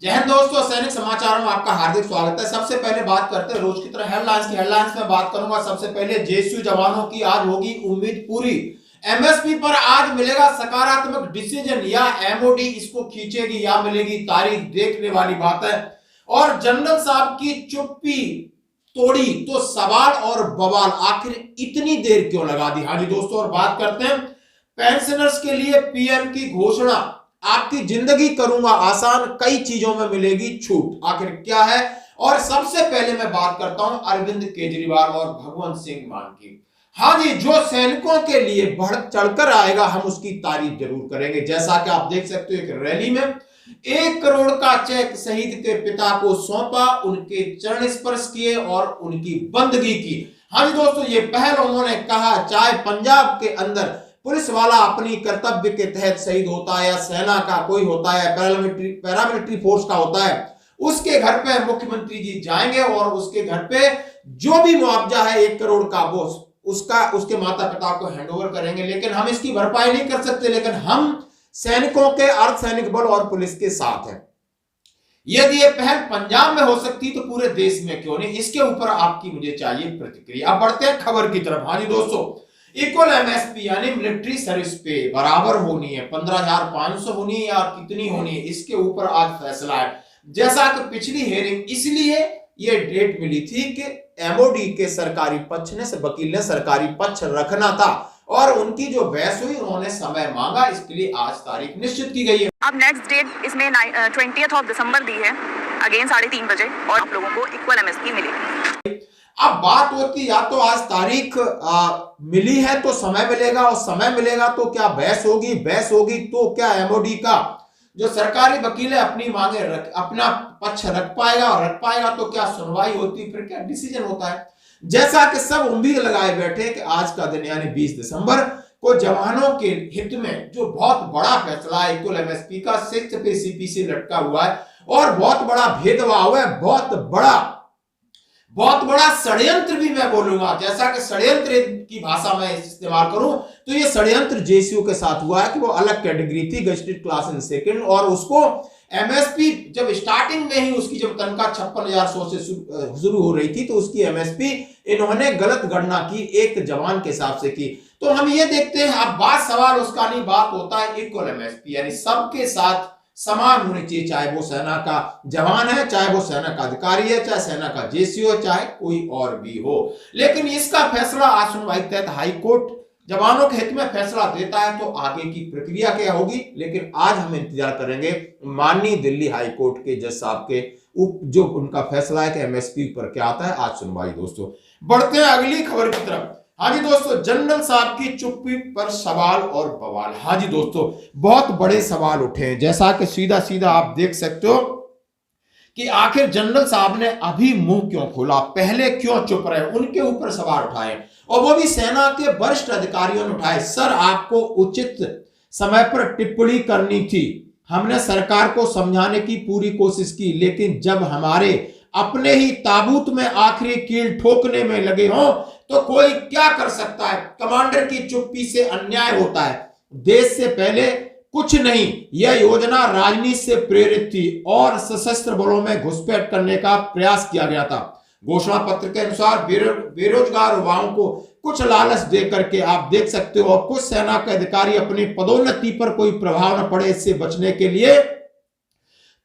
जय हिंद दोस्तों, सैनिक समाचार में आपका हार्दिक स्वागत है। सबसे पहले बात करते हैं रोज की तरह हेडलाइंस में बात करूंगा। सबसे पहले जेएसयू जवानों की आज होगी उम्मीद पूरी। एमएसपी पर आज मिलेगा सकारात्मक डिसीजन या एमओडी इसको खींचेगी या मिलेगी तारीख, देखने वाली बात है। और जनरल साहब की चुप्पी तोड़ी तो सवाल और बवाल, आखिर इतनी देर क्यों लगा दी। हाँ जी दोस्तों, और बात करते हैं पेंशनर्स के लिए पीएम की घोषणा, आपकी जिंदगी करूंगा आसान, कई चीजों में मिलेगी छूट, आखिर क्या है। और सबसे पहले मैं बात करता हूं अरविंद केजरीवाल और भगवंत सिंह मान की। हाँ जी, जो सैनिकों के लिए बढ़ चढ़कर आएगा हम उसकी तारीफ जरूर करेंगे। जैसा कि आप देख सकते हो, एक रैली में 1 करोड़ का चेक शहीद के पिता को सौंपा, उनके चरण स्पर्श किए और उनकी बंदगी की। हाँ जी दोस्तों, ये पहल उन्होंने कहा, चाहे पंजाब के अंदर पुलिस वाला अपनी कर्तव्य के तहत शहीद होता है या सेना का कोई होता है, पैरामिलिट्री फोर्स का होता है, उसके घर पे मुख्यमंत्री जी जाएंगे और उसके घर पे जो भी मुआवजा है 1 करोड़ का वो उसके माता पिता को हैंडओवर करेंगे। लेकिन हम इसकी भरपाई नहीं कर सकते, लेकिन हम सैनिकों के, अर्धसैनिक बल और पुलिस के साथ हैं। यदि ये पहल पंजाब में हो सकती तो पूरे देश में क्यों नहीं। इसके ऊपर आपकी मुझे चाहिए प्रतिक्रिया। अब बढ़ते हैं खबर की तरफ। हाँ जी दोस्तों, इक्वल एमएसपी यानी मिलिट्री सर्विस पे बराबर होनी है, 15,500 होनी है या कितनी होनी है, इसके ऊपर आज फैसला है। जैसा कि पिछली हेयरिंग इसलिए ये डेट मिली थी कि एमओडी के सरकारी पक्ष ने, वकील ने सरकारी पक्ष रखना था और उनकी जो बहस हुई उन्होंने समय मांगा, इसके लिए आज तारीख निश्चित की गई है। अब नेक्स्ट डेट इसमें 20th ऑफ दिसंबर दी है, अगेन 3:30 बजे, और आप लोगों को इक्वल एमएसपी मिलेगी। अब बात होती, या तो आज तारीख मिली है तो समय मिलेगा, और समय मिलेगा तो क्या बहस होगी, बहस होगी तो क्या एमओडी का जो सरकारी वकील है अपनी मांगे अपना पक्ष रख पाएगा, और रख पाएगा तो क्या सुनवाई होती, फिर क्या डिसीजन होता है। जैसा कि सब उम्मीद लगाए बैठे कि आज का दिन यानी 20 दिसंबर को जवानों के हित में जो बहुत बड़ा फैसला है, इक्वल एमएसपी का 6th पे सीपीसी लटका हुआ है और बहुत बड़ा भेदभाव है, बहुत बड़ा षड्यंत्र भी मैं बोलूंगा। जैसा कि षड्यंत्र की भाषा में इस्तेमाल करूं तो ये षड्यंत्र जेएसयू के साथ हुआ है कि वो अलग कैटेगरी थी, गजेटेड क्लास इन सेकंड, और उसको एमएसपी जब स्टार्टिंग में ही उसकी जब तनख्वाह 56,100 से शुरू हो रही थी तो उसकी एमएसपी इन्होंने गलत गणना की, एक जवान के हिसाब से की। तो हम ये देखते हैं, अब बात सवाल उसका नहीं, बात होता है इक्वल एमएसपी यानी सबके साथ समान होनी चाहिए, चाहे वो सेना का जवान है, चाहे वो सेना का अधिकारी है, चाहे सेना का जेएसयू है, चाहे कोई और भी हो। लेकिन इसका फैसला आज सुनवाई के तहत हाई कोर्ट जवानों के हित में फैसला देता है तो आगे की प्रक्रिया क्या होगी, लेकिन आज हम इंतजार करेंगे माननीय दिल्ली हाई कोर्ट के जज साहब के जो उनका फैसला है कि एमएसपी पर क्या आता है। आज सुनवाई दोस्तों। बढ़ते हैं अगली खबर की तरफ। हाँ जी दोस्तों, जनरल साहब की चुप्पी पर सवाल और बवाल। हाँ जी दोस्तों, बहुत बड़े सवाल उठे हैं। जैसा कि सीधा सीधा आप देख सकते हो कि आखिर जनरल साहब ने अभी मुंह क्यों खोला, पहले क्यों चुप रहे, उनके ऊपर सवाल उठाए और वो भी सेना के वरिष्ठ अधिकारियों ने उठाए। सर, आपको उचित समय पर टिप्पणी करनी थी, हमने सरकार को समझाने की पूरी कोशिश की, लेकिन जब हमारे अपने ही ताबूत में आखिरी कील ठोकने में लगे हों तो कोई क्या कर सकता है। कमांडर की चुप्पी से अन्याय होता है। देश से पहले कुछ नहीं, यह योजना राजनीति से प्रेरित थी और सशस्त्र बलों में घुसपैठ करने का प्रयास किया गया था। घोषणा पत्र के अनुसार बेरोजगार युवाओं को कुछ लालच दे करके आप देख सकते हो, और कुछ सेना के अधिकारी अपनी पदोन्नति पर कोई प्रभाव न पड़े इससे बचने के लिए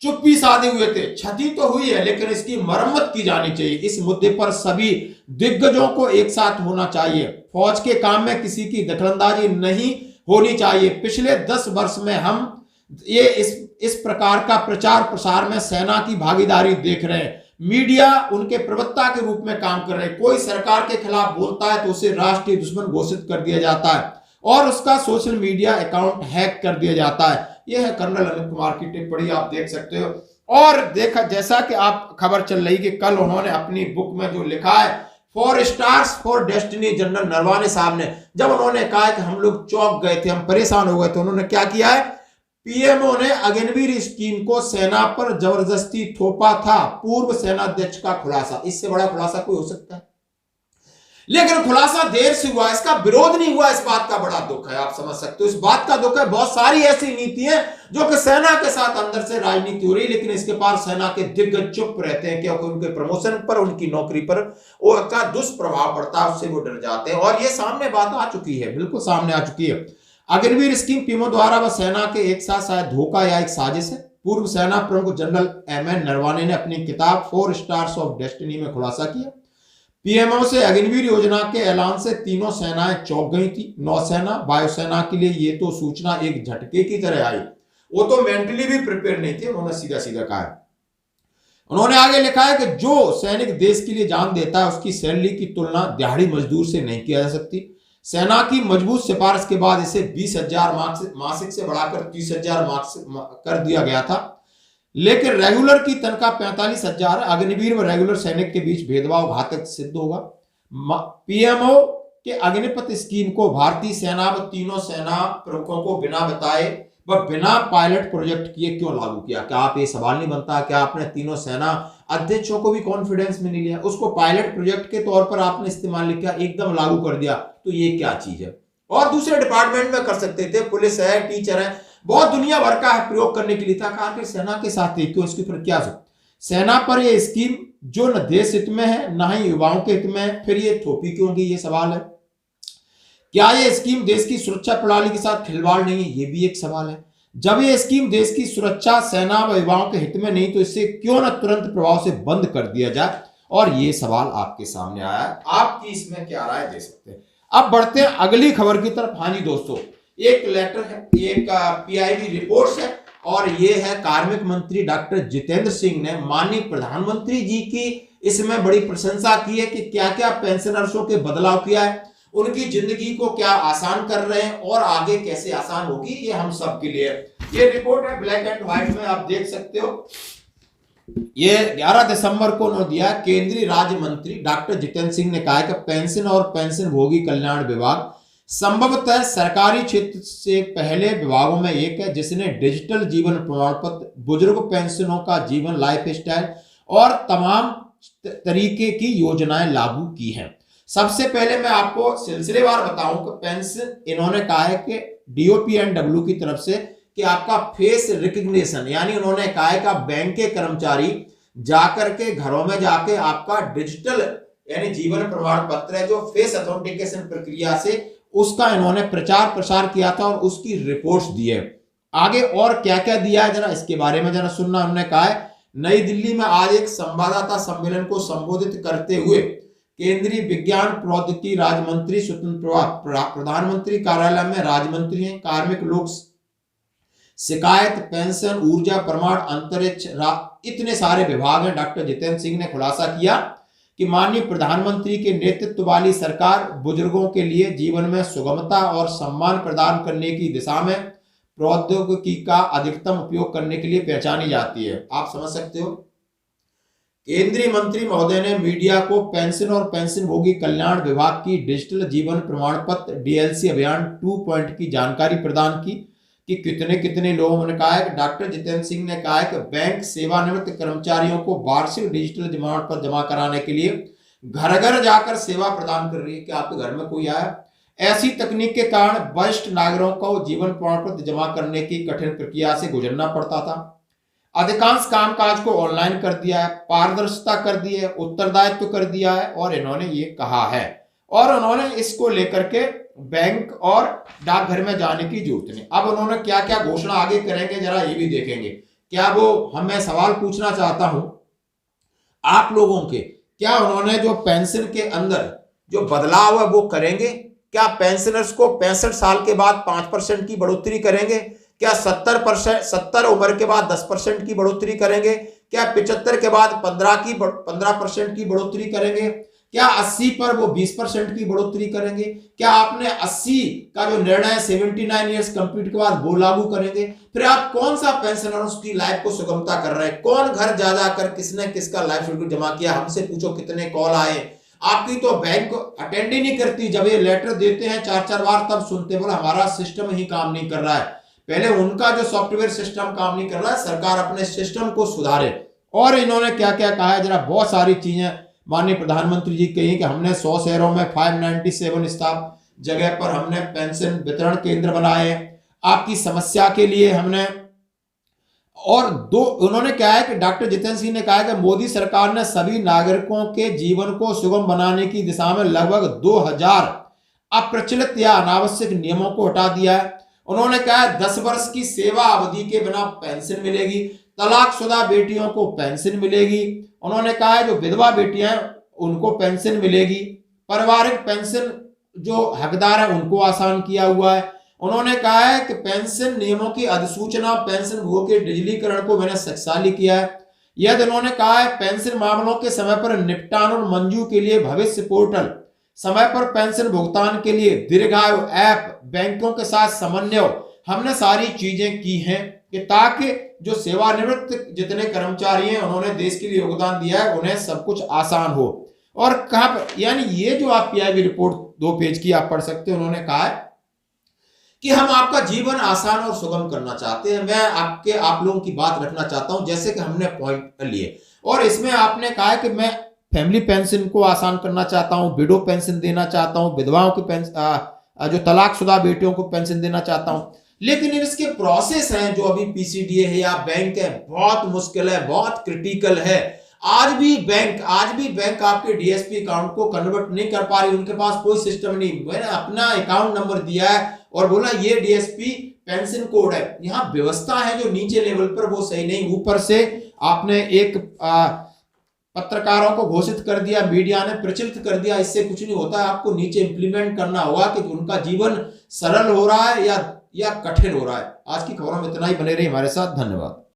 चुप्पी साधे हुए थे। क्षति तो हुई है लेकिन इसकी मरम्मत की जानी चाहिए। इस मुद्दे पर सभी दिग्गजों को एक साथ होना चाहिए। फौज के काम में किसी की दखलंदाजी नहीं होनी चाहिए। पिछले 10 वर्ष में हम ये इस प्रकार का प्रचार प्रसार में सेना की भागीदारी देख रहे हैं। मीडिया उनके प्रवक्ता के रूप में काम कर रहे हैं। कोई सरकार के खिलाफ बोलता है तो उसे राष्ट्रीय दुश्मन घोषित कर दिया जाता है और उसका सोशल मीडिया अकाउंट हैक कर दिया जाता है। यह है कर्नल अनिल कुमार की टिप्पणी, आप देख सकते हो। और देखा, जैसा कि आप खबर चल रही कि कल उन्होंने अपनी बुक में जो लिखा है 4 stars for destiny, general Naravane साहब ने, जब उन्होंने कहा कि हम लोग चौंक गए थे, हम परेशान हो गए थे, उन्होंने क्या किया है, पीएमओ ने अग्निवीर स्कीम को सेना पर जबरदस्ती थोपा था। पूर्व सेनाध्यक्ष का खुलासा, इससे बड़ा खुलासा कोई हो सकता है। लेकिन खुलासा देर से हुआ, इसका विरोध नहीं हुआ, इस बात का बड़ा दुख है। आप समझ सकते हो, इस बात का दुख है। बहुत सारी ऐसी नीतियां जो कि सेना के साथ अंदर से राजनीति हो रही, लेकिन इसके पार सेना के दिग्गज चुप रहते हैं क्योंकि उनके प्रमोशन पर, उनकी नौकरी पर उसका दुष्प्रभाव पड़ता है, उससे वो डर जाते हैं। और ये सामने बात आ चुकी है, बिल्कुल सामने आ चुकी है। अग्निवीर स्कीम पीएमओ द्वारा व सेना के एक साथ शायद धोखा या एक साजिश है। पूर्व सेना प्रमुख जनरल एमएन नरवाने ने अपनी किताब 4 स्टार्स ऑफ डेस्टिनी में खुलासा किया। पीएमओ से अग्निवीर योजना के ऐलान से तीनों सेनाएं चौंक गई थी। नौसेना, वायुसेना के लिए ये तो सूचना एक झटके की तरह आई। वो तो मेंटली भी प्रिपेयर नहीं थे, उन्होंने सीधा सीधा कहा है। उन्होंने आगे लिखा है कि जो सैनिक देश के लिए जान देता है उसकी सैलरी की तुलना दिहाड़ी मजदूर से नहीं किया जा सकती। सेना की मजबूत सिफारिश के बाद इसे 20,000 मासिक से बढ़ाकर 30,000 कर दिया गया था, लेकिन रेगुलर की तनख्वाह 45,000। अग्निवीर व रेगुलर सैनिक के बीच भेदभाव घातक सिद्ध होगा। पीएमओ के अग्निपथ स्कीम को भारतीय सेना व तीनों सेना प्रमुखों को बिना बताए व बिना पायलट प्रोजेक्ट किए क्यों लागू किया? क्या आप ये सवाल नहीं बनता, क्या आपने तीनों सेना अध्यक्षों को भी कॉन्फिडेंस में नहीं लिया? उसको पायलट प्रोजेक्ट के तौर पर आपने इस्तेमाल नहीं किया, एकदम लागू कर दिया, तो ये क्या चीज है? और दूसरे डिपार्टमेंट में कर सकते थे, पुलिस है, टीचर है, बहुत दुनिया भर का प्रयोग करने के लिए था। कहा सेना के साथ क्यों, इसके ऊपर क्या सेना पर यह स्कीम जो न देश हित में है न ही युवाओं के हित में है, फिर ये थोपी क्यों होगी? ये सवाल है। क्या ये स्कीम देश की सुरक्षा प्रणाली के साथ खिलवाड़ नहीं है? ये भी एक सवाल है। जब ये स्कीम देश की सुरक्षा, सेना व युवाओं के हित में नहीं, तो इसे क्यों न तुरंत प्रभाव से बंद कर दिया जाए? और ये सवाल आपके सामने आया है, आपकी इसमें क्या राय दे सकते हैं? अब बढ़ते हैं अगली खबर की तरफ। हाँ जी दोस्तों, एक लेटर है, एक पीआईबी रिपोर्ट है, और ये है कार्मिक मंत्री डॉक्टर जितेंद्र सिंह ने माननीय प्रधानमंत्री जी की इसमें बड़ी प्रशंसा की है कि क्या क्या पेंशनर्सों के बदलाव किया है, उनकी जिंदगी को क्या आसान कर रहे हैं और आगे कैसे आसान होगी, ये हम सब के लिए। ये रिपोर्ट है, ब्लैक एंड व्हाइट में आप देख सकते हो। ये 11 दिसंबर को उन्होंने दिया। केंद्रीय राज्य मंत्री डॉक्टर जितेंद्र सिंह ने कहा कि पेंशन और पेंशन भोगी कल्याण विभाग संभवतः सरकारी क्षेत्र से पहले विभागों में एक है जिसने डिजिटल जीवन प्रमाण पत्र, बुजुर्ग पेंशनों का जीवन लाइफ स्टाइल और तमाम तरीके की योजनाएं लागू की हैं। सबसे पहले मैं आपको सिलसिलेवार बताऊं कि पेंशन इन्होंने कहा है कि DOPNW की तरफ से कि आपका फेस रिकग्निशन, यानी उन्होंने कहा है कि बैंक के कर्मचारी जाकर के घरों में जाके आपका डिजिटल यानी जीवन प्रमाण पत्र है जो फेस ऑथेंटिकेशन प्रक्रिया से, उसका इन्होंने प्रचार प्रसार किया था और उसकी रिपोर्ट्स दी है। आगे और क्या क्या दिया है जरा इसके बारे में जरा सुनना। उन्होंने कहा है, नई दिल्ली में आज एक संवाददाता सम्मेलन को संबोधित करते हुए केंद्रीय विज्ञान प्रौद्योगिकी राज्य मंत्री स्वतंत्र प्रधानमंत्री कार्यालय में राज्य मंत्री हैं, कार्मिक लोक शिकायत, पेंशन, ऊर्जा, प्रमाण, अंतरिक्ष, इतने सारे विभाग हैं। डॉक्टर जितेंद्र सिंह ने खुलासा किया कि माननीय प्रधानमंत्री के नेतृत्व वाली सरकार बुजुर्गों के लिए जीवन में सुगमता और सम्मान प्रदान करने की दिशा में प्रौद्योगिकी का अधिकतम उपयोग करने के लिए पहचानी जाती है। आप समझ सकते हो। केंद्रीय मंत्री महोदय ने मीडिया को पेंशन और पेंशन भोगी कल्याण विभाग की डिजिटल जीवन प्रमाण पत्र DLC अभियान 2 की जानकारी प्रदान की कि कितने कितने लोगों ने कहा है कि डॉक्टर जितेंद्र सिंह ने कहा है कि बैंक सेवानिवृत्त कर्मचारियों को वार्षिक डिजिटल प्रमाण पत्र जमा कराने के लिए घर घर जाकर सेवा प्रदान कर रही है कि आपके घर में कोई आया। ऐसी तकनीक के कारण वरिष्ठ नागरिकों को जीवन प्रमाण पत्र जमा करने की कठिन प्रक्रिया से गुजरना पड़ता था। अधिकांश कामकाज को ऑनलाइन कर दिया है, पारदर्शिता कर दी है, उत्तरदायित्व कर दिया है, और इन्होंने ये कहा है। और उन्होंने इसको लेकर के बैंक और डाकघर में जाने की जरूरत नहीं। अब उन्होंने क्या क्या घोषणा आगे करेंगे जरा ये भी देखेंगे। क्या वो, मैं सवाल पूछना चाहता हूं आप लोगों के, क्या उन्होंने जो पेंशन के अंदर जो बदलाव है वो करेंगे? क्या पेंशनर्स को 65 साल के बाद 5% की बढ़ोतरी करेंगे? क्या 70 उम्र के बाद 10% की बढ़ोतरी करेंगे? क्या 75 के बाद 15% की बढ़ोतरी करेंगे? क्या 80 पर वो 20% की बढ़ोतरी करेंगे? क्या आपने 80 का जो निर्णय 79 ईयर्स कंप्लीट के बाद वो लागू करेंगे? फिर आप कौन सा पेंशनर उसकी लाइफ को सुगमता कर रहे हैं? कौन घर जा जाकर किसने किसका लाइफ शेड्यूल जमा किया? हमसे पूछो कितने कॉल आए। आपकी तो बैंक अटेंड ही नहीं करती। जब ये लेटर देते हैं 4-4 बार तब सुनते बोला हमारा सिस्टम ही काम नहीं कर रहा है। पहले उनका जो सॉफ्टवेयर सिस्टम काम नहीं कर रहा है, सरकार अपने सिस्टम को सुधारे। और इन्होंने क्या क्या कहा है जरा बहुत सारी चीजें माननीय प्रधानमंत्री जी कही कि हमने 100 शहरों में 597 स्टाफ जगह पर हमने पेंशन वितरण केंद्र बनाए हैं आपकी समस्या के लिए हमने। और दो उन्होंने कहा है कि डॉक्टर जितेंद्र सिंह ने कहा है कि मोदी सरकार ने सभी नागरिकों के जीवन को सुगम बनाने की दिशा में लगभग 2000 अप्रचलित या अनावश्यक नियमों को हटा दिया है। उन्होंने कहा है 10 वर्ष की सेवा अवधि के बिना पेंशन मिलेगी, तलाकशुदा बेटियों को पेंशन मिलेगी। उन्होंने कहा है जो विधवा बेटियां हैं उनको पेंशन मिलेगी, पारिवारिक पेंशन जो हकदार है उनको आसान किया हुआ है। उन्होंने कहा है कि पेंशन नियमों की अधिसूचना पेंशन भोग के डिजिटलीकरण को मैंने शक्तिशाली किया है। यदि उन्होंने कहा है पेंशन मामलों के समय पर निपटान और मंजूर के लिए भविष्य पोर्टल, समय पर पेंशन भुगतान के लिए दीर्घायु ऐप, बैंकों के साथ समन्वय, हमने सारी चीजें की हैं कि ताकि जो सेवानिवृत्त जितने कर्मचारी हैं उन्होंने देश के लिए योगदान दिया है उन्हें सब कुछ आसान हो। और कहां पर यानी ये जो आप पीआईबी रिपोर्ट 2 पेज की आप पढ़ सकते हैं। उन्होंने कहा है कि हम आपका जीवन आसान और सुगम करना चाहते हैं। मैं आप लोगों की बात रखना चाहता हूं जैसे कि हमने पॉइंट लिए। और इसमें आपने कहा है कि मैं फैमिली पेंशन को आसान करना चाहता हूं, विडो पेंशन देना चाहता हूं, विधवाओं की पेंशन, जो तलाकशुदा बेटियों को पेंशन देना चाहता हूं। लेकिन इसके प्रोसेस हैं जो अभी पीसीडीए है या बैंक है, बहुत मुश्किल है, बहुत क्रिटिकल है। आज भी बैंक आपके डीएसपी अकाउंट को कन्वर्ट नहीं कर पा रही, उनके पास कोई सिस्टम नहीं। मैंने अपना अकाउंट नंबर दिया है और बोला ये डीएसपी पेंशन कोड है। यहाँ व्यवस्था है जो नीचे लेवल पर वो सही नहीं, ऊपर से आपने एक पत्रकारों को घोषित कर दिया, मीडिया ने प्रचलित कर दिया, इससे कुछ नहीं होता है। आपको नीचे इंप्लीमेंट करना होगा कि उनका जीवन सरल हो रहा है या कठिन हो रहा है। आज की खबरों में इतना ही, बने रही हमारे साथ, धन्यवाद।